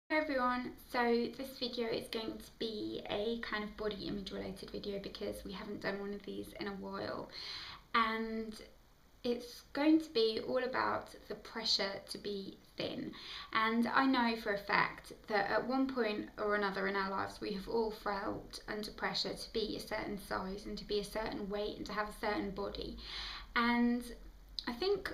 Hi everyone, so this video is going to be a kind of body image related video because we haven't done one of these in a while, and it's going to be all about the pressure to be thin. And I know for a fact that at one point or another in our lives we have all felt under pressure to be a certain size and to be a certain weight and to have a certain body. And I think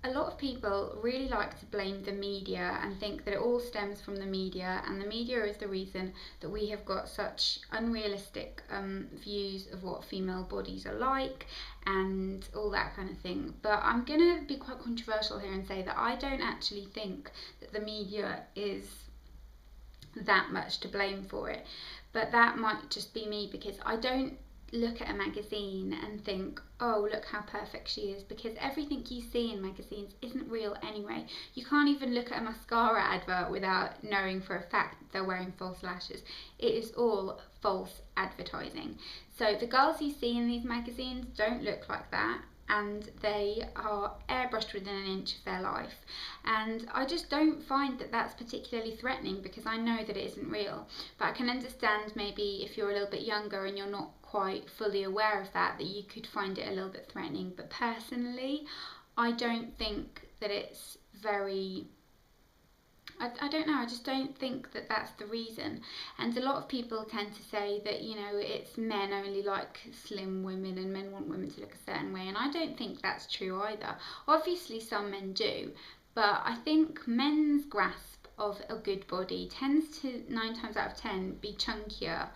a lot of people really like to blame the media and think that it all stems from the media, and the media is the reason that we have got such unrealistic views of what female bodies are like and all that kind of thing. But I'm going to be quite controversial here and say that I don't actually think that the media is that much to blame for it. But that might just be me, because I don't look at a magazine and think, oh, look how perfect she is, because everything you see in magazines isn't real anyway. You can't even look at a mascara advert without knowing for a fact that they're wearing false lashes. It is all false advertising. So the girls you see in these magazines don't look like that, and they are airbrushed within an inch of their life. And I just don't find that that's particularly threatening, because I know that it isn't real. But I can understand maybe if you're a little bit younger and you're not quite fully aware of that you could find it a little bit threatening. But personally, I don't think that it's very... I don't know, I just don't think that that's the reason. And a lot of people tend to say that, you know, it's men only like slim women and men want women to look a certain way, and I don't think that's true either. Obviously some men do, but I think men's grasp of a good body tends to 9 times out of 10 be chunkier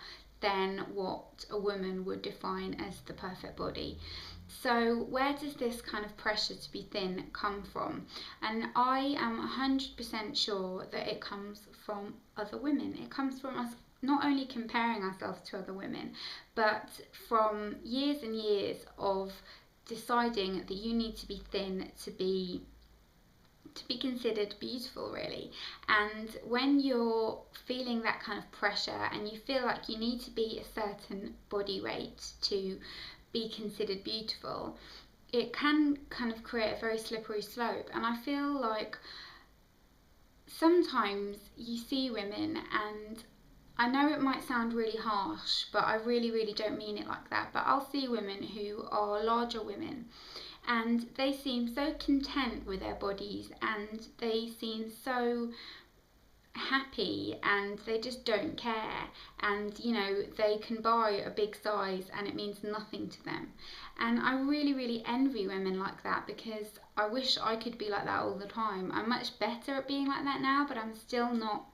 than what a woman would define as the perfect body. So where does this kind of pressure to be thin come from? And I am 100% sure that it comes from other women. It comes from us not only comparing ourselves to other women, but from years and years of deciding that you need to be thin to be considered beautiful, really. And when you're feeling that kind of pressure and you feel like you need to be a certain body weight to be considered beautiful, it can kind of create a very slippery slope. And I feel like sometimes you see women, and I know it might sound really harsh, but I really don't mean it like that, but I'll see women who are larger women, and they seem so content with their bodies, and they seem so happy, and they just don't care. And you know, they can buy a big size and it means nothing to them. And I really envy women like that, because I wish I could be like that all the time. I'm much better at being like that now, but I'm still not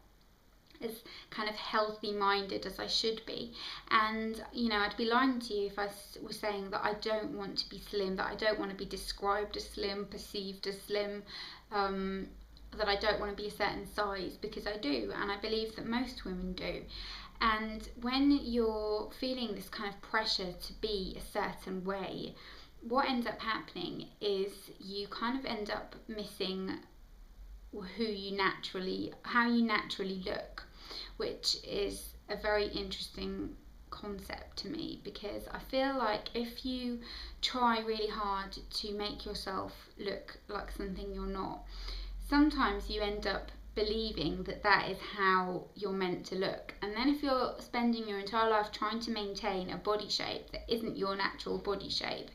as kind of healthy minded as I should be. And you know, I'd be lying to you if I was saying that I don't want to be slim, that I don't want to be described as slim, perceived as slim, that I don't want to be a certain size, because I do, and I believe that most women do. And when you're feeling this kind of pressure to be a certain way, what ends up happening is you kind of end up missing how you naturally look, which is a very interesting concept to me, because I feel like if you try really hard to make yourself look like something you're not, sometimes you end up believing that that is how you're meant to look. And then if you're spending your entire life trying to maintain a body shape that isn't your natural body shape,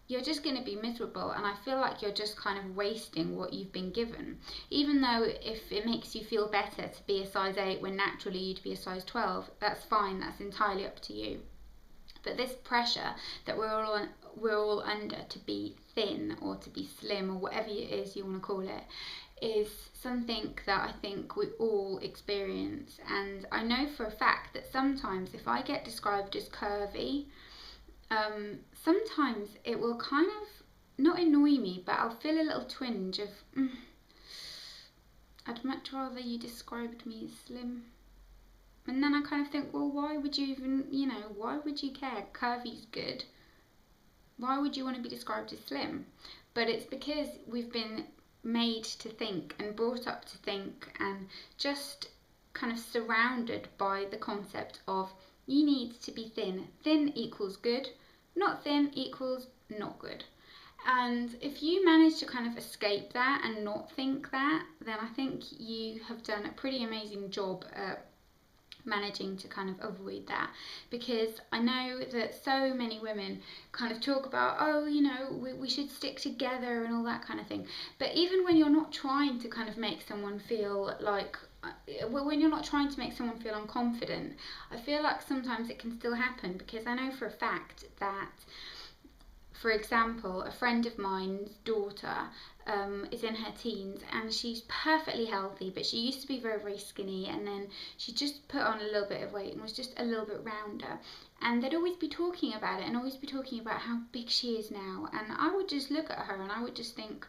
you're just going to be miserable. And I feel like you're just kind of wasting what you've been given. Even though if it makes you feel better to be a size 8 when naturally you'd be a size 12, that's fine, that's entirely up to you. But this pressure that we're all under to be thin or to be slim or whatever it is you want to call it, is something that I think we all experience. And I know for a fact that sometimes if I get described as curvy, sometimes it will kind of not annoy me, but I'll feel a little twinge of I'd much rather you described me as slim. And then I kind of think, well, why would you even, you know, why would you care? Curvy's good. Why would you want to be described as slim? But it's because we've been made to think and brought up to think and just kind of surrounded by the concept of you need to be thin. Thin equals good, not thin equals not good. And if you manage to kind of escape that and not think that, then I think you have done a pretty amazing job at managing to kind of avoid that. Because I know that so many women kind of talk about, oh, you know, we should stick together and all that kind of thing. But even when you're not trying to kind of make someone feel like, when you're not trying to make someone feel unconfident, I feel like sometimes it can still happen. Because I know for a fact that, for example, a friend of mine's daughter is in her teens and she's perfectly healthy, but she used to be very, very skinny, and then she just put on a little bit of weight and was just a little bit rounder. And they'd always be talking about it and always be talking about how big she is now. And I would just look at her and I would just think,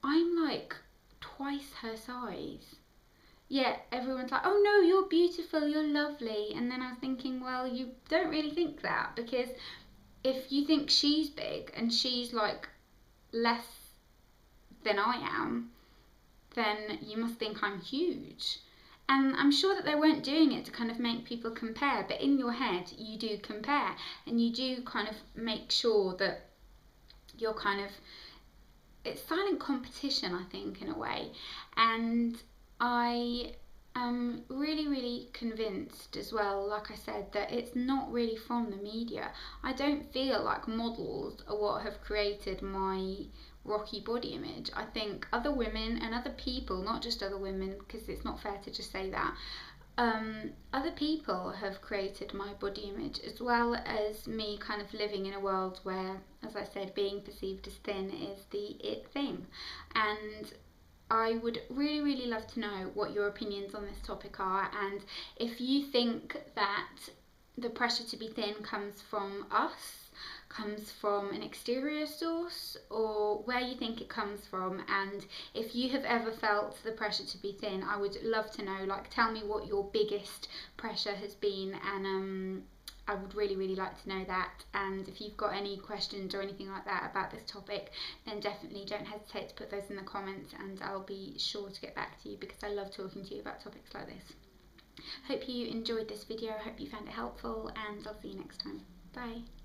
I'm like twice her size. Yeah, everyone's like, oh no, you're beautiful, you're lovely. And then I was thinking, well, you don't really think that, because if you think she's big and she's like less than I am, then you must think I'm huge. And I'm sure that they weren't doing it to kind of make people compare, but in your head you do compare, and you do kind of make sure that you're kind of, it's silent competition, I think, in a way. And I am really, really convinced as well, like I said, that it's not really from the media. I don't feel like models are what have created my rocky body image. I think other women and other people, not just other women, because it's not fair to just say that, other people have created my body image, as well as me kind of living in a world where, as I said, being perceived as thin is the it thing. And I would really, really love to know what your opinions on this topic are, and if you think that the pressure to be thin comes from us, comes from an exterior source, or where you think it comes from. And if you have ever felt the pressure to be thin, I would love to know. Like, tell me what your biggest pressure has been, and I would really, really like to know that. And if you've got any questions or anything like that about this topic, then definitely don't hesitate to put those in the comments, and I'll be sure to get back to you, because I love talking to you about topics like this. Hope you enjoyed this video, I hope you found it helpful, and I'll see you next time. Bye.